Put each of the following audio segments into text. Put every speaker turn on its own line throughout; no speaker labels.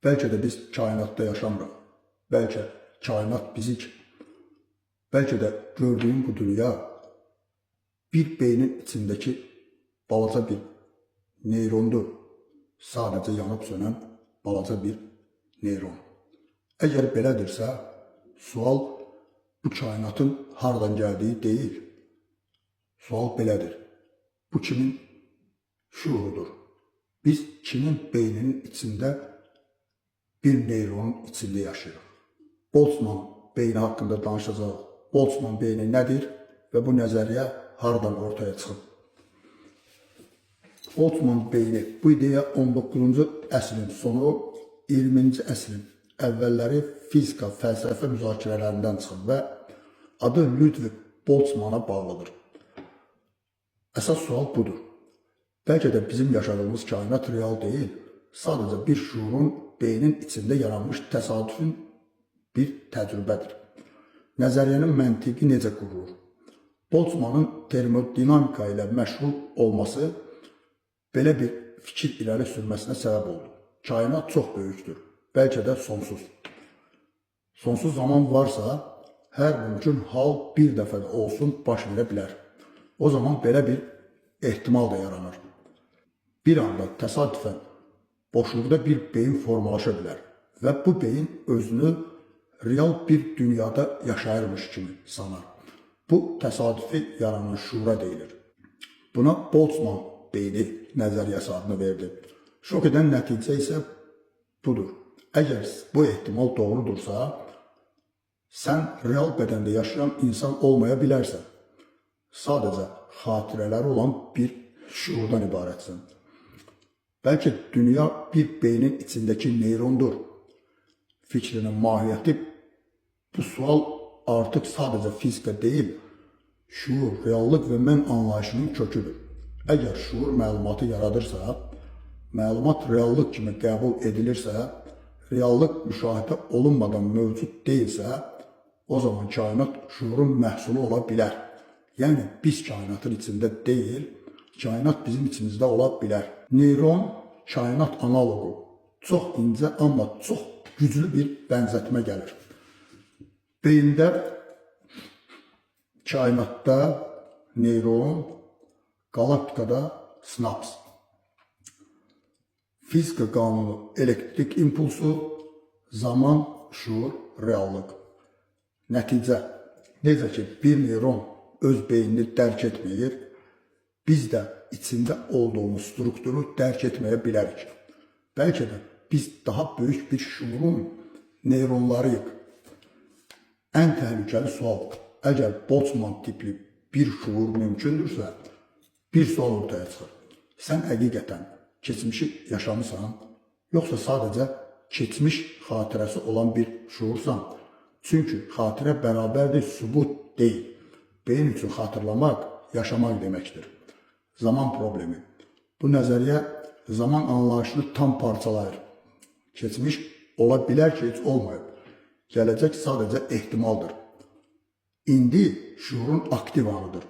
Belki de biz kainatda yaşamırıq. Belki kainat bizik. Belki de gördüğüm bu dünya bir beynin içindeki balaca bir neyrondur. Sadece yanıp sönen balaca bir neyron. Eğer belədirsə, sual bu kainatın hardan geldiği değil. Sual belədir. Bu kimin şuurudur? Biz kimin beyninin içinde bir neyronun içinde yaşayırıq? Boltzmann beyni hakkında danışacağıq. Boltzmann beyni nedir ve bu nəzəriyyə hardan ortaya çıxıb? Boltzmann beyni bu ideya 19-cu əsrin sonu, 20-ci əsrin əvvəlləri fizika, fəlsəfə müzakirələrindən çıxıb və adı Ludwig Boltzmanna bağlıdır. Əsas sual budur. Belki de bizim yaşadığımız kainat real değil, sadece bir şuurun beynin içinde yaranmış təsadüfün bir təcrübədir. Nəzəriyyənin məntiqi necə qurulur? Boltzmannın termodinamika ilə məşğul olması belə bir fikir irəli sürməsinə səbəb oldu. Kainat çox böyükdür, bəlkə də sonsuz. Sonsuz zaman varsa, hər mümkün hal bir dəfə də olsun baş verə bilər. O zaman belə bir ehtimal da yaranır. Bir anda təsadüfən boşluqda bir beyin formalaşa bilər və bu beyin özünü real bir dünyada yaşayırmış kimi sanar. Bu təsadüfi yaranan şuura deyilir. Buna Boltzmann beyni nəzəriyyəsi adını verdi. Şok edən nəticə isə budur. Əgər bu ehtimal doğrudursa, sən real bədəndə yaşayan insan olmaya bilərsən. Sadəcə xatirələri olan bir şuurdan ibarətsən. Belki dünya bir beynin içindeki neyrondur. Fikrinin mahiyyəti, bu sual artık sadece fizika değil, şuur, reallıq və mən anlayışının köküdür. Əgər şuur məlumatı yaradırsa, məlumat reallıq kimi qəbul edilirsə, reallıq müşahidə olunmadan mövcud deyilsə, o zaman kainat şuurun məhsulu ola bilər. Yəni biz kainatın içində deyil, kainat bizim içimizdə ola bilər. Neyron kainat analogu. Çox incə, amma çox güclü bir bənzətmə gəlir. Beyində, kainatda neyron, galaktikada sinaps. Fizika qanunu, elektrik impulsu, zaman, şuur, reallıq. Nəticə, necə ki bir neyron öz beynini dərk etməyir, biz də içində olduğumuz strukturu dərk etməyə bilərik. Bəlkə də biz daha böyük bir şuurun neyronlarıyıq. Ən təhlükəli sual, əgər Boltzmann tipli bir şuur mümkündürsə, bir sual ortaya çıxır. Sən həqiqətən keçmişi yaşamısan, yoxsa sadəcə keçmiş xatirəsi olan bir şuursan? Çünki xatirə bərabərdir, sübut deyil. Beyin üçün xatırlamaq, yaşamaq deməkdir. Zaman problemi. Bu nəzəriyyə zaman anlayışını tam parçalayır. Keçmiş ola bilər ki, heç olmayıb. Gələcək sadəcə ehtimaldır. İndi şuurun aktiv anıdır.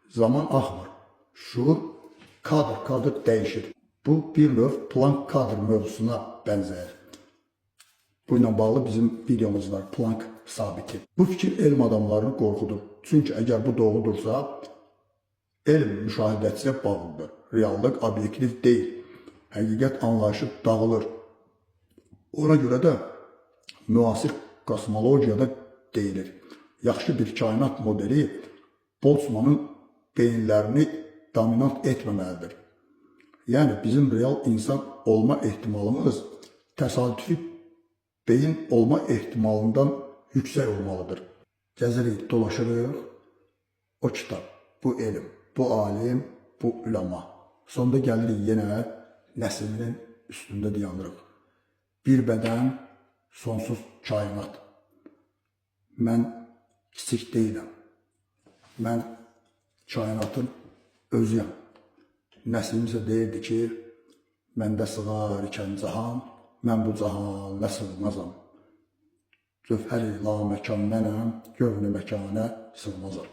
Zaman axmır. Şuur kadr dəyişir. Bu bir növ Planck kadr mövzusuna bənzəyir. Bu ilə bağlı bizim videomuz var, Planck sabiti. Bu fikir elm adamlarını qorxudur. Çünki əgər bu doğrudursa, elm müşahidəçiyə bağlıdır. Reallıq obyektiv deyil. Həqiqət anlayışı dağılır. Ona görə də müasir kosmologiyada deyilir. Yaxşı bir kainat modeli Boltzmannın beyinlərini dominant etməməlidir. Yəni bizim real insan olma ehtimalımız təsadüfi beyin olma ehtimalından yüksək olmalıdır. Gəzirik, dolaşırıq. O kitab, bu elm, bu alim, bu ülama. Sonda gəlirik yenə Nəsiminin üstündə dayanırıq. Bir bədən, sonsuz kainat. Mən kiçik deyiləm. Mən kainatın özüyəm. Nəsim isə deyirdi ki, məndə sığar ikən cahan, mən bu cahanə sığmazam. Cövhəri laməkan mənəm, gövnü məkanə sığmazam.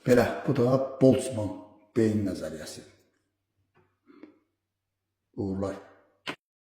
Belə, bu da Boltzmann beyin nəzəriyyəsi. Uğurlar.